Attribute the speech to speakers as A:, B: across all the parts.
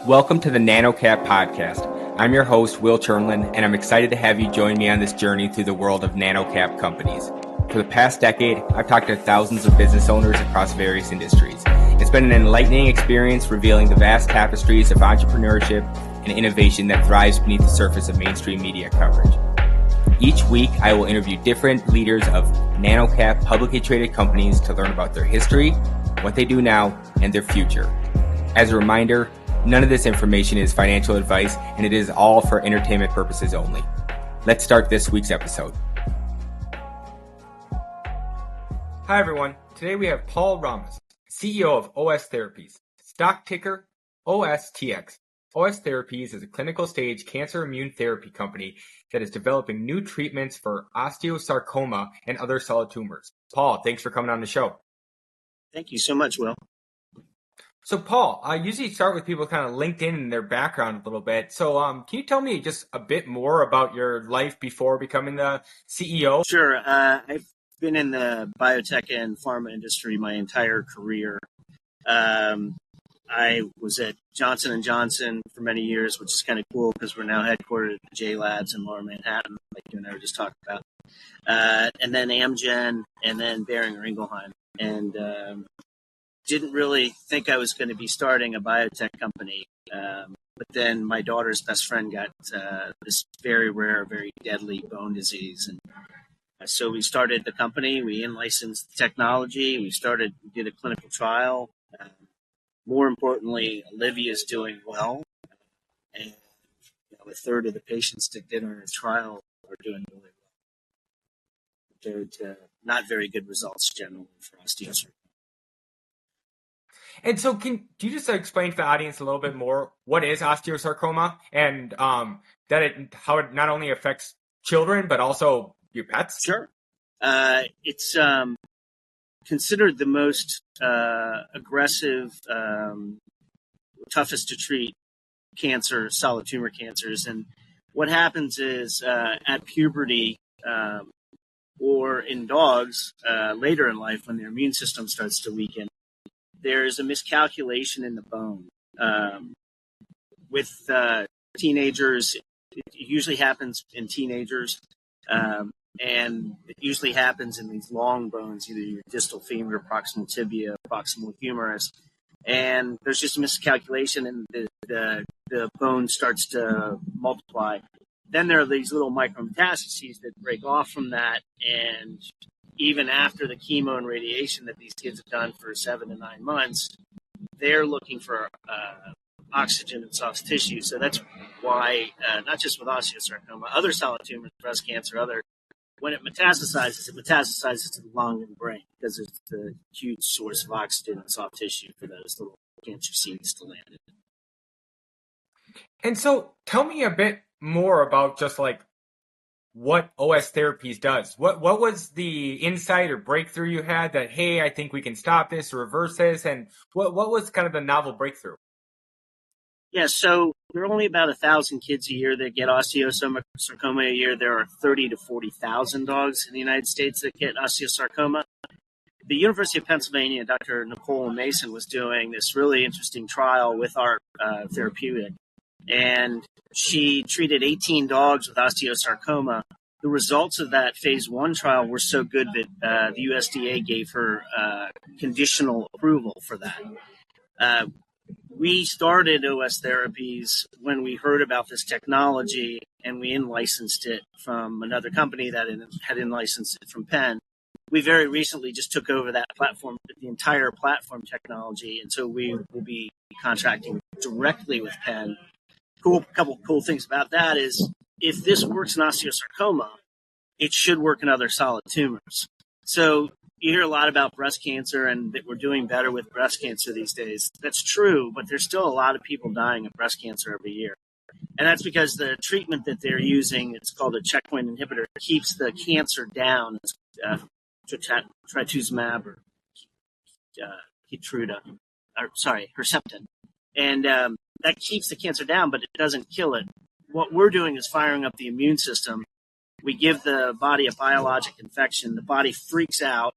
A: Welcome to the Nano podcast. I'm your host, Will Chernlin, and I'm excited to have you join me on this journey through the world of nano-cap companies. For the past decade, I've talked to thousands of business owners across various industries. It's been an enlightening experience revealing the vast tapestries of entrepreneurship and innovation that thrives beneath the surface of mainstream media coverage. Each week, I will interview different leaders of nano-cap publicly traded companies to learn about their history, what they do now, and their future. As a reminder, none of this information is financial advice, and it is all for entertainment purposes only. Let's start this week's episode. Hi, everyone. Today we have Paul Romness, CEO of OSTherapies, stock ticker OSTX. OSTherapies is a clinical stage cancer immune therapy company that is developing new treatments for osteosarcoma and other solid tumors. Paul, thanks for coming on the show.
B: Thank you so much, Will.
A: So, Paul, I usually start with people kind of LinkedIn and their background a little bit. So, can you tell me just a bit more about your life before becoming the CEO?
B: Sure. I've been in the biotech and pharma industry my entire career. I was at Johnson & Johnson for many years, which is kind of cool because we're now headquartered at the J Labs in Lower Manhattan, like you and I were just talking about. And then Amgen, and then Boehringer Ingelheim. And didn't really think I was going to be starting a biotech company. But then my daughter's best friend got this very rare, very deadly bone disease. And so we started the company. We in-licensed the technology. We did a clinical trial. More importantly, Olivia's doing well. And a third of the patients that did our trial are doing really well, compared to not very good results generally for osteosarcoma.
A: And so do you just explain to the audience a little bit more what is osteosarcoma and how it not only affects children, but also your pets?
B: Sure. It's considered the most aggressive, toughest to treat cancer, solid tumor cancers. And what happens is at puberty or in dogs later in life when their immune system starts to weaken, there's a miscalculation in the bone. With teenagers, it usually happens in teenagers, and it usually happens in these long bones, either your distal femur, proximal tibia, proximal humerus, and there's just a miscalculation, and the bone starts to multiply. Then there are these little micrometastases that break off from that, and even after the chemo and radiation that these kids have done for 7 to 9 months, they're looking for oxygen in soft tissue. So that's why, not just with osteosarcoma, other solid tumors, breast cancer, when it metastasizes to the lung and brain because it's the huge source of oxygen and soft tissue for those little cancer seeds to land in.
A: And so tell me a bit more about just like what OSTherapies does. What was the insight or breakthrough you had that, hey, I think we can stop this or reverse this? And what was kind of the novel breakthrough?
B: Yeah, so there are only about 1,000 kids a year that get osteosarcoma a year. There are 30 to 40,000 dogs in the United States that get osteosarcoma. The University of Pennsylvania, Dr. Nicole Mason was doing this really interesting trial with our therapeutic. And she treated 18 dogs with osteosarcoma. The results of that phase 1 trial were so good that the USDA gave her conditional approval for that. We started OSTherapies when we heard about this technology, and we in-licensed it from another company that had in-licensed it from Penn. We very recently just took over that platform, the entire platform technology, and so we will be contracting directly with Penn. Couple cool things about that is if this works in osteosarcoma, it should work in other solid tumors. So you hear a lot about breast cancer and that we're doing better with breast cancer these days. That's true, but there's still a lot of people dying of breast cancer every year. And that's because the treatment that they're using, it's called a checkpoint inhibitor, keeps the cancer down. It's trastuzumab or Herceptin. And that keeps the cancer down, but it doesn't kill it. What we're doing is firing up the immune system. We give the body a biologic infection. The body freaks out,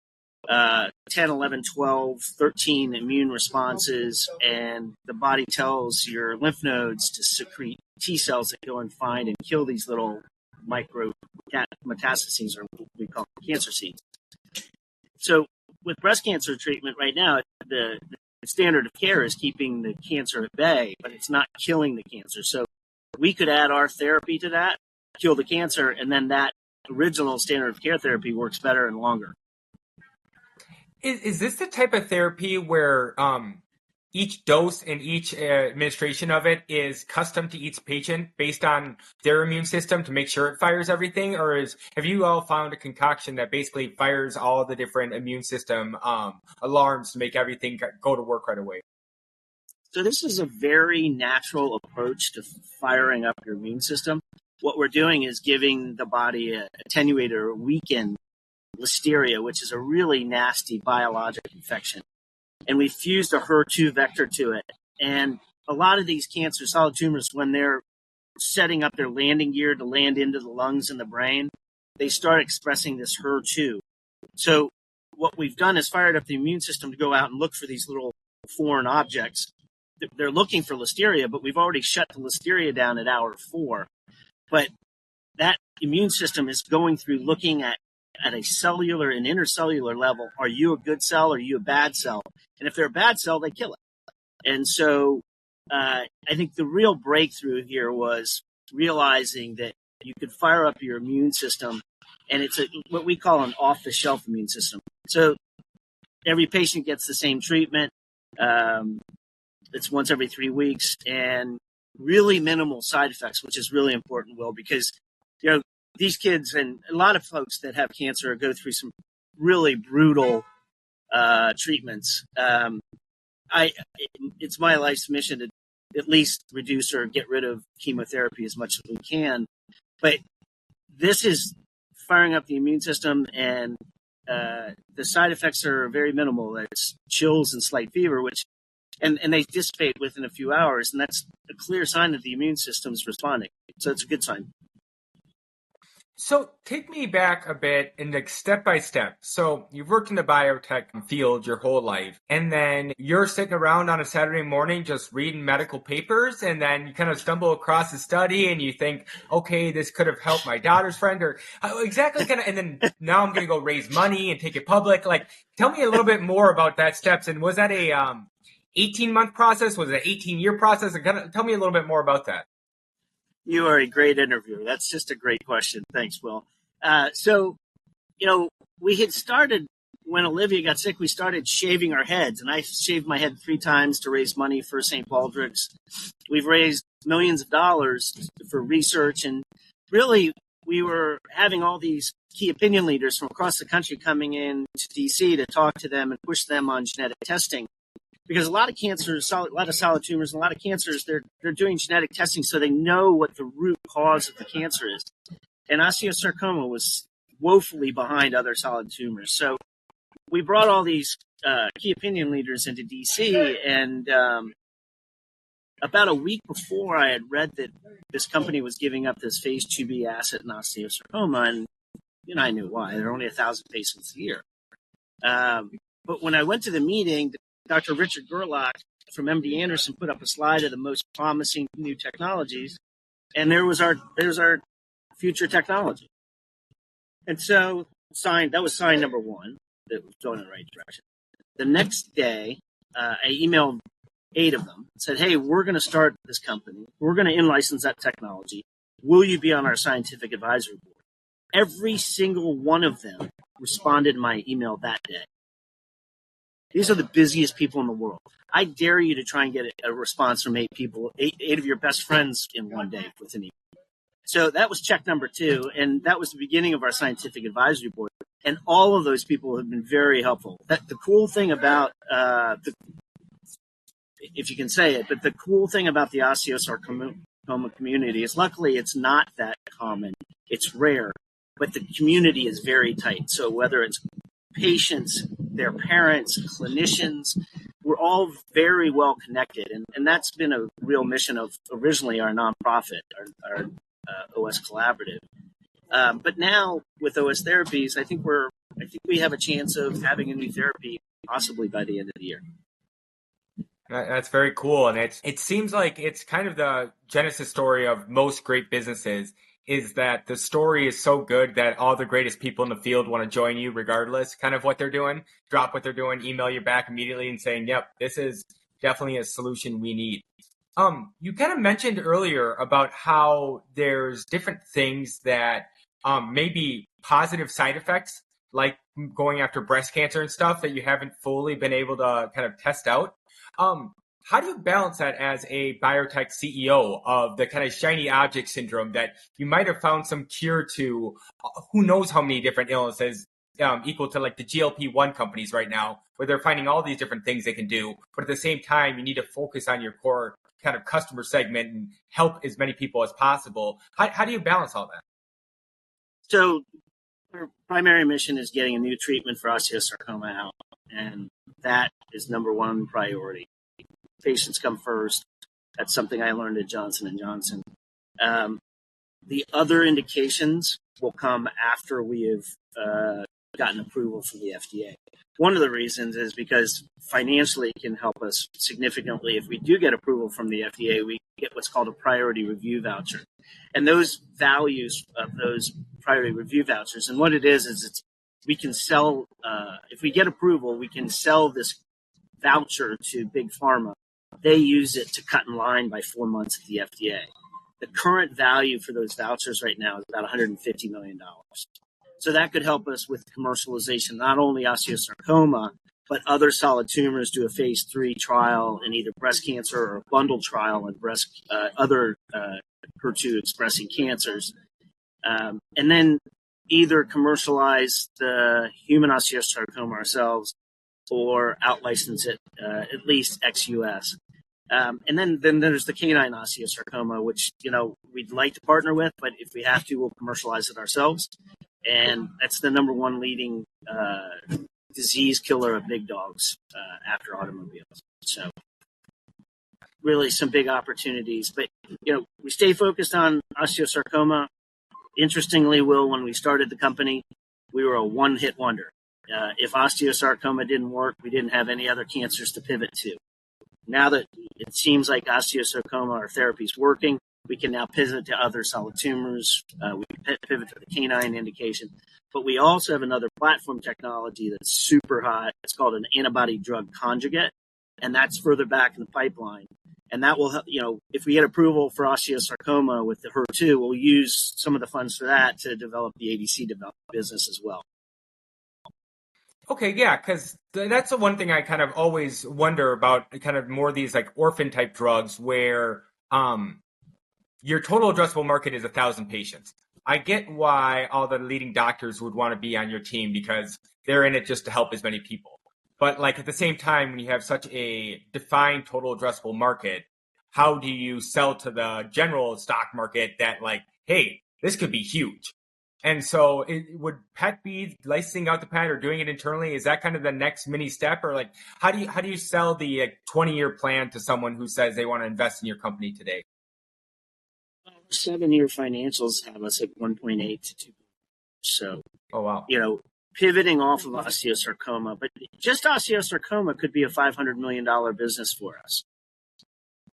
B: 10, 11, 12, 13 immune responses, and the body tells your lymph nodes to secrete T cells that go and find and kill these little micro metastases, or what we call cancer seeds. So with breast cancer treatment right now, the standard of care is keeping the cancer at bay, but it's not killing the cancer. So we could add our therapy to that, kill the cancer, and then that original standard of care therapy works better and longer.
A: Is this the type of therapy where each dose and each administration of it is custom to each patient based on their immune system to make sure it fires everything? Or have you all found a concoction that basically fires all the different immune system alarms to make everything go to work right away?
B: So this is a very natural approach to firing up your immune system. What we're doing is giving the body an attenuated or weakened Listeria, which is a really nasty biologic infection. And we fused a HER2 vector to it. And a lot of these cancer solid tumors, when they're setting up their landing gear to land into the lungs and the brain, they start expressing this HER2. So what we've done is fired up the immune system to go out and look for these little foreign objects. They're looking for Listeria, but we've already shut the Listeria down at hour 4. But that immune system is going through looking at a cellular and intercellular level. Are you a good cell? Are you a bad cell? And if they're a bad cell, they kill it. And so I think the real breakthrough here was realizing that you could fire up your immune system, and it's what we call an off-the-shelf immune system. So every patient gets the same treatment. It's once every 3 weeks, and really minimal side effects, which is really important, Will, because these kids and a lot of folks that have cancer go through some really brutal treatments. It's my life's mission to at least reduce or get rid of chemotherapy as much as we can. But this is firing up the immune system, and the side effects are very minimal. It's chills and slight fever, and they dissipate within a few hours, and that's a clear sign that the immune system is responding. So it's a good sign.
A: So take me back a bit and step by step. So you've worked in the biotech field your whole life, and then you're sitting around on a Saturday morning just reading medical papers, and then you kind of stumble across a study and you think, okay, this could have helped my daughter's friend, or exactly kind of, and then now I'm going to go raise money and take it public. Like, tell me a little bit more about that steps. And was that a 18-month process? Was it an 18-year process? And kind of tell me a little bit more about that.
B: You are a great interviewer. That's just a great question. Thanks, Will. So, we had started, when Olivia got sick, we started shaving our heads. And I shaved my head 3 times to raise money for St. Baldrick's. We've raised millions of dollars for research. And really, we were having all these key opinion leaders from across the country coming in to D.C. to talk to them and push them on genetic testing. Because a lot of cancers, a lot of solid tumors, a lot of cancers, they're doing genetic testing so they know what the root cause of the cancer is. And osteosarcoma was woefully behind other solid tumors. So we brought all these key opinion leaders into D.C. and about a week before I had read that this company was giving up this phase 2B asset in osteosarcoma, and I knew why. There are only 1,000 patients a year. But when I went to the meeting, Dr. Richard Gerlach from MD Anderson put up a slide of the most promising new technologies, and there's our future technology. And so that was sign number 1, that was going in the right direction. The next day, I emailed 8 of them, said, hey, we're going to start this company. We're going to in-license that technology. Will you be on our scientific advisory board? Every single one of them responded to my email that day. These are the busiest people in the world. I dare you to try and get a response from 8 people, 8 of your best friends in one day with an email. So that was check number 2, and that was the beginning of our scientific advisory board. And all of those people have been very helpful. The cool thing about, if you can say it, but the cool thing about the osteosarcoma community is luckily it's not that common. It's rare, but the community is very tight. So whether it's patients, their parents, clinicians, we're all very well connected. And that's been a real mission of originally our nonprofit, our OS Collaborative. But now with OSTherapies, I think we're I think we have a chance of having a new therapy possibly by the end of the year.
A: That's very cool. And it seems like it's kind of the genesis story of most great businesses, is that the story is so good that all the greatest people in the field want to join you regardless kind of what they're doing, drop what they're doing, email you back immediately and saying, yep, this is definitely a solution we need. You kind of mentioned earlier about how there's different things that may be positive side effects, like going after breast cancer and stuff that you haven't fully been able to kind of test out. How do you balance that as a biotech CEO of the kind of shiny object syndrome that you might have found some cure to who knows how many different illnesses, equal to like the GLP-1 companies right now, where they're finding all these different things they can do. But at the same time, you need to focus on your core kind of customer segment and help as many people as possible. How do you balance all that?
B: So our primary mission is getting a new treatment for osteosarcoma out, and that is number one priority. Patients come first. That's something I learned at Johnson & Johnson. The other indications will come after we have gotten approval from the FDA. One of the reasons is because financially it can help us significantly. If we do get approval from the FDA, we get what's called a priority review voucher. And those values of those priority review vouchers, and what it is we can sell, if we get approval, we can sell this voucher to Big Pharma. They use it to cut in line by 4 months at the FDA. The current value for those vouchers right now is about $150 million. So that could help us with commercialization, not only osteosarcoma, but other solid tumors, do a phase 3 trial in either breast cancer or a bundled trial in other HER2 expressing cancers. And then either commercialize the human osteosarcoma ourselves or out-license it, at least ex-US. And then there's the canine osteosarcoma, which, we'd like to partner with, but if we have to, we'll commercialize it ourselves. And that's the number one leading disease killer of big dogs after automobiles. So really some big opportunities. But, we stay focused on osteosarcoma. Interestingly, Will, when we started the company, we were a one-hit wonder. If osteosarcoma didn't work, we didn't have any other cancers to pivot to. Now that it seems like osteosarcoma, our therapy is working, we can now pivot to other solid tumors. We can pivot to the canine indication. But we also have another platform technology that's super hot. It's called an antibody drug conjugate, and that's further back in the pipeline. And that will help, if we get approval for osteosarcoma with the HER2, we'll use some of the funds for that to develop the ADC business as well.
A: Okay, yeah, because that's the one thing I kind of always wonder about, kind of more these like orphan type drugs where your total addressable market is 1,000 patients. I get why all the leading doctors would want to be on your team because they're in it just to help as many people. But like at the same time, when you have such a defined total addressable market, how do you sell to the general stock market that like, hey, this could be huge? And so would PET be licensing out the PET or doing it internally? Is that kind of the next mini step? Or like, how do you sell the 20-year plan to someone who says they want to invest in your company today?
B: 7-year financials have us at 1.8 to 2. So,
A: oh, wow.
B: Pivoting off of osteosarcoma, but just osteosarcoma could be a $500 million business for us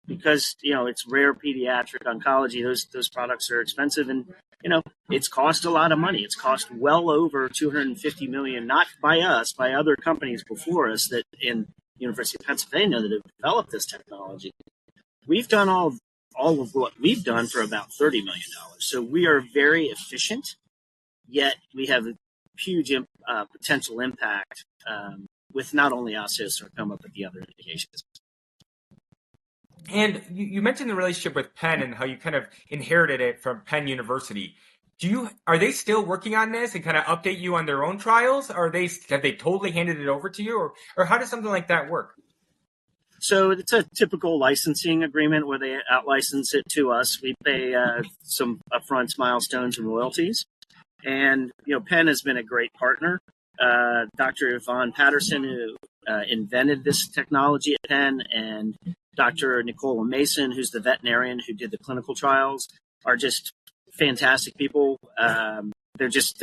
B: because, it's rare pediatric oncology. Those products are expensive and, it's cost a lot of money. It's cost well over $250 million, not by us, by other companies before us that in University of Pennsylvania that have developed this technology. We've done all of what we've done for about $30 million. So we are very efficient, yet we have a huge potential impact with not only osteosarcoma, but the other indications.
A: And you mentioned the relationship with Penn and how you kind of inherited it from Penn University. Are they still working on this and kind of update you on their own trials? Or have they totally handed it over to you? Or how does something like that work?
B: So it's a typical licensing agreement where they out-license it to us. We pay some upfront milestones and royalties. And, Penn has been a great partner. Dr. Yvonne Patterson, who invented this technology at Penn, and Dr. Nicola Mason, who's the veterinarian who did the clinical trials, are just fantastic people. They're just,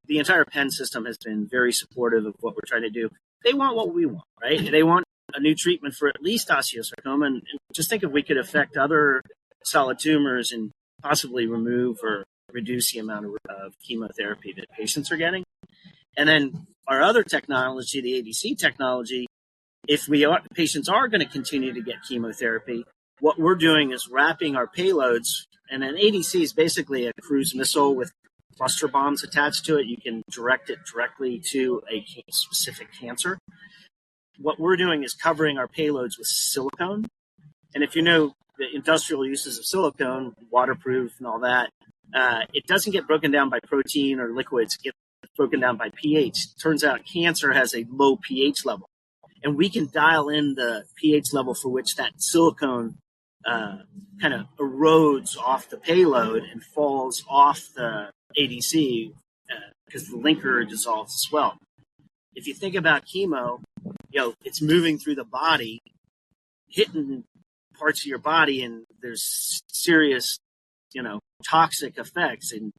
B: the entire Penn system has been very supportive of what we're trying to do. They want what we want, right? They want a new treatment for at least osteosarcoma. And just think if we could affect other solid tumors and possibly remove or reduce the amount of chemotherapy that patients are getting. And then our other technology, the ADC technology, if patients are going to continue to get chemotherapy, what we're doing is wrapping our payloads, and an ADC is basically a cruise missile with cluster bombs attached to it. You can direct it directly to a specific cancer. What we're doing is covering our payloads with silicone. And if you know the industrial uses of silicone, waterproof and all that, it doesn't get broken down by protein or liquids. It gets broken down by pH. Turns out cancer has a low pH level. And we can dial in the pH level for which that silicone kind of erodes off the payload and falls off the ADC because the linker dissolves as well. If you think about chemo, it's moving through the body, hitting parts of your body, and there's serious, toxic effects. And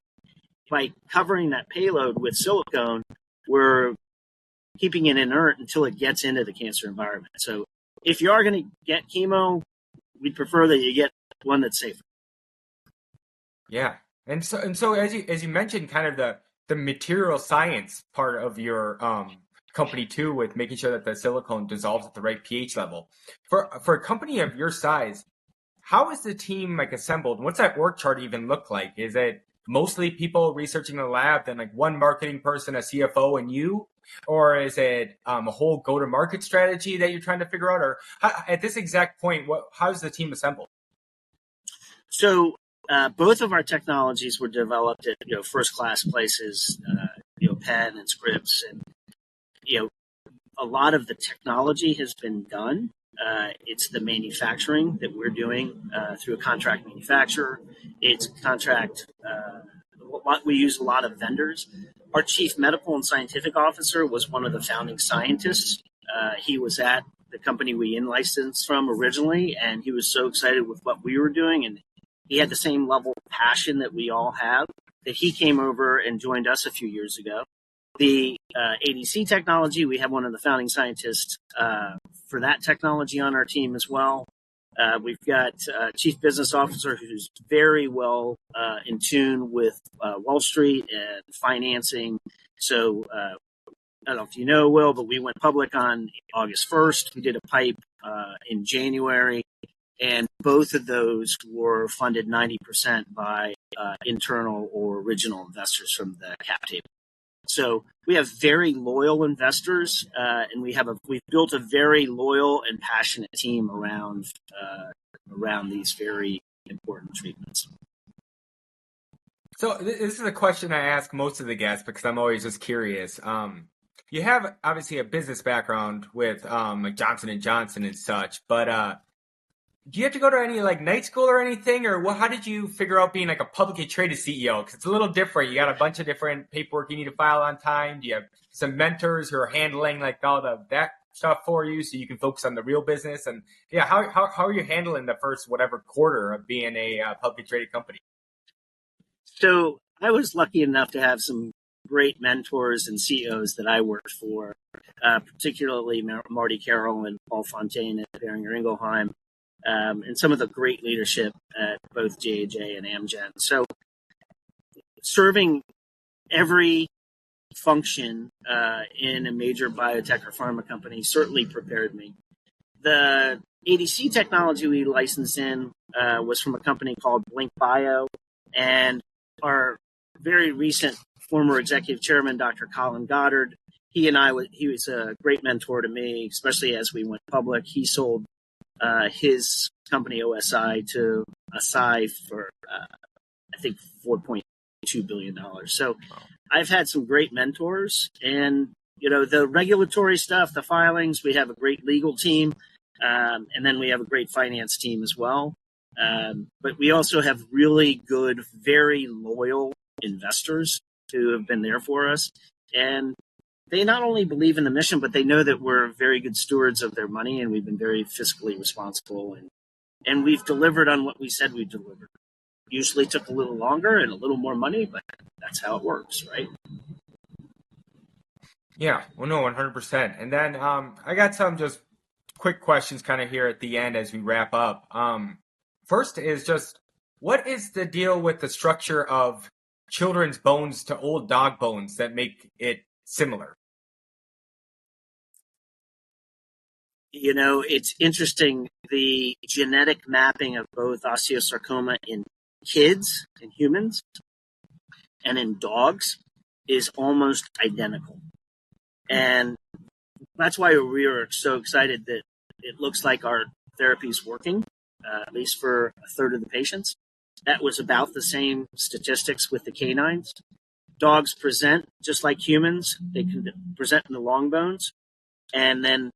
B: by covering that payload with silicone, we're keeping it inert until it gets into the cancer environment. So if you are going to get chemo, we'd prefer that you get one that's safer.
A: Yeah. And so as you mentioned, kind of the material science part of your company too, with making sure that the silicone dissolves at the right pH level. For a company of your size, how is the team assembled? What's that work chart even look like? Is it mostly people researching in the lab, then one marketing person, a CFO, and you? Or is it a whole go-to-market strategy that you're trying to figure out? Or at this exact point, how's the team assembled?
B: So both of our technologies were developed at first-class places, Penn and Scripps, and a lot of the technology has been done. It's the manufacturing that we're doing through a contract manufacturer. It's contract. We use a lot of vendors. Our chief medical and scientific officer was one of the founding scientists. He was at the company we in-licensed from originally, and he was so excited with what we were doing, and he had the same level of passion that we all have, that he came over and joined us a few years ago. The ADC technology, we have one of the founding scientists for that technology on our team as well. We've got a chief business officer who's very well in tune with Wall Street and financing. So I don't know if you know, Will, but we went public on August 1st. We did a PIPE in January, and both of those were funded 90% by internal or original investors from the cap table. So we have very loyal investors, and we've built a very loyal and passionate team around these very important treatments.
A: So this is a question I ask most of the guests because I'm always just curious. You have obviously a business background with Johnson & Johnson and such, but do you have to go to any night school or anything, or how did you figure out being a publicly traded CEO? Because it's a little different. You got a bunch of different paperwork you need to file on time. Do you have some mentors who are handling all that stuff for you so you can focus on the real business? And yeah, how are you handling the first quarter of being a publicly traded company?
B: So I was lucky enough to have some great mentors and CEOs that I worked for, particularly Marty Carroll and Paul Fontaine at Boehringer Ingelheim. And some of the great leadership at both J&J and Amgen. So serving every function in a major biotech or pharma company certainly prepared me. The ADC technology we licensed in was from a company called Blink Bio, and our very recent former executive chairman, Dr. Colin Goddard, he was a great mentor to me, especially as we went public. He sold his company OSI to Asai for I think $4.2 billion. So I've had some great mentors, and the regulatory stuff, the filings, we have a great legal team, and then we have a great finance team as well. But we also have really good, very loyal investors who have been there for us, and they not only believe in the mission, but they know that we're very good stewards of their money, and we've been very fiscally responsible, and we've delivered on what we said we'd deliver. Usually took a little longer and a little more money, but that's how it works, right?
A: Yeah, well, no, 100%. And then I got some just quick questions kind of here at the end as we wrap up. First is just, what is the deal with the structure of children's bones to old dog bones that make it similar?
B: It's interesting. The genetic mapping of both osteosarcoma in kids, in humans, and in dogs is almost identical. And that's why we are so excited that it looks like our therapy is working, at least for a third of the patients. That was about the same statistics with the canines. Dogs present just like humans. They can present in the long bones. And then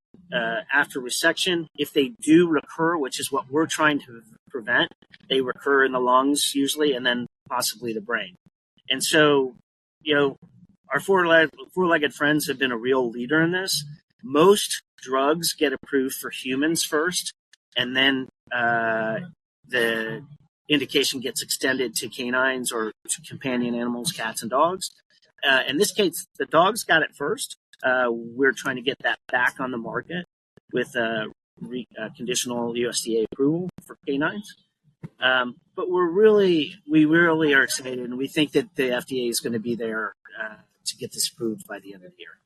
B: after resection, if they do recur, which is what we're trying to prevent, they recur in the lungs usually, and then possibly the brain. And so, our four-legged friends have been a real leader in this. Most drugs get approved for humans first, and then the indication gets extended to canines or to companion animals, cats and dogs. In this case, the dogs got it first. We're trying to get that back on the market with conditional USDA approval for canines. But we really are excited, and we think that the FDA is going to be there to get this approved by the end of the year.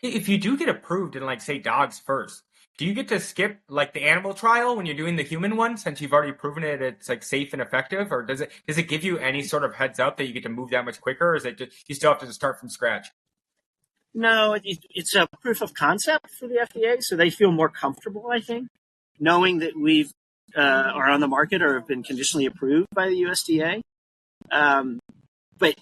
A: If you do get approved in, like, say, dogs first, do you get to skip, like, the animal trial when you're doing the human one, since you've already proven it's, like, safe and effective? Or does it give you any sort of heads up that you get to move that much quicker, or is it just, you still have to start from scratch?
B: No, it's a proof of concept for the FDA, so they feel more comfortable, I think, knowing that we've are on the market or have been conditionally approved by the USDA. But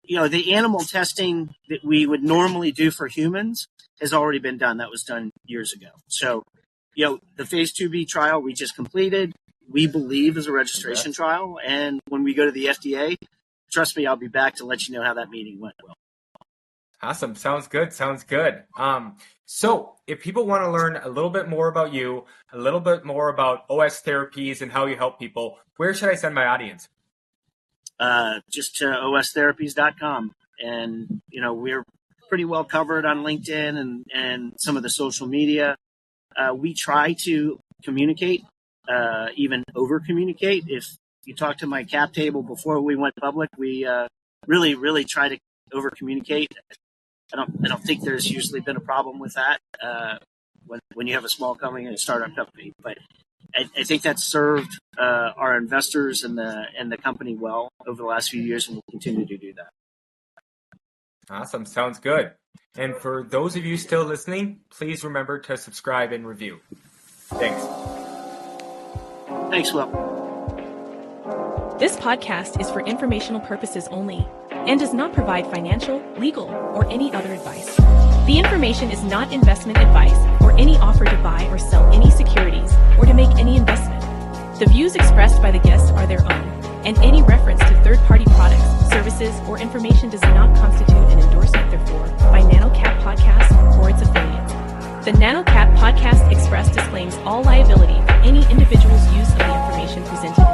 B: the animal testing that we would normally do for humans has already been done. That was done years ago. So, the phase 2B trial we just completed, we believe is a registration trial. And when we go to the FDA, trust me, I'll be back to let you know how that meeting went.
A: Awesome. Sounds good. So if people want to learn a little bit more about you, a little bit more about OS Therapies and how you help people, where should I send my audience?
B: Just to OSTherapies.com. And, we're pretty well covered on LinkedIn and some of the social media. We try to communicate, even over communicate. If you talk to my cap table before we went public, we really, really try to over communicate. I don't think there's usually been a problem with that when you have a small company and a startup company. But I think that's served our investors and the company well over the last few years, and we'll continue to do that.
A: Awesome. Sounds good. And for those of you still listening, please remember to subscribe and review. Thanks.
B: Thanks, Will.
C: This podcast is for informational purposes only and does not provide financial, legal, or any other advice. The information is not investment advice or any offer to buy or sell any securities or to make any investment. The views expressed by the guests are their own, and any reference to third-party products, services, or information does not constitute an endorsement therefore by NanoCap Podcast or its affiliates. The NanoCap Podcast express disclaims all liability for any individual's use of the information presented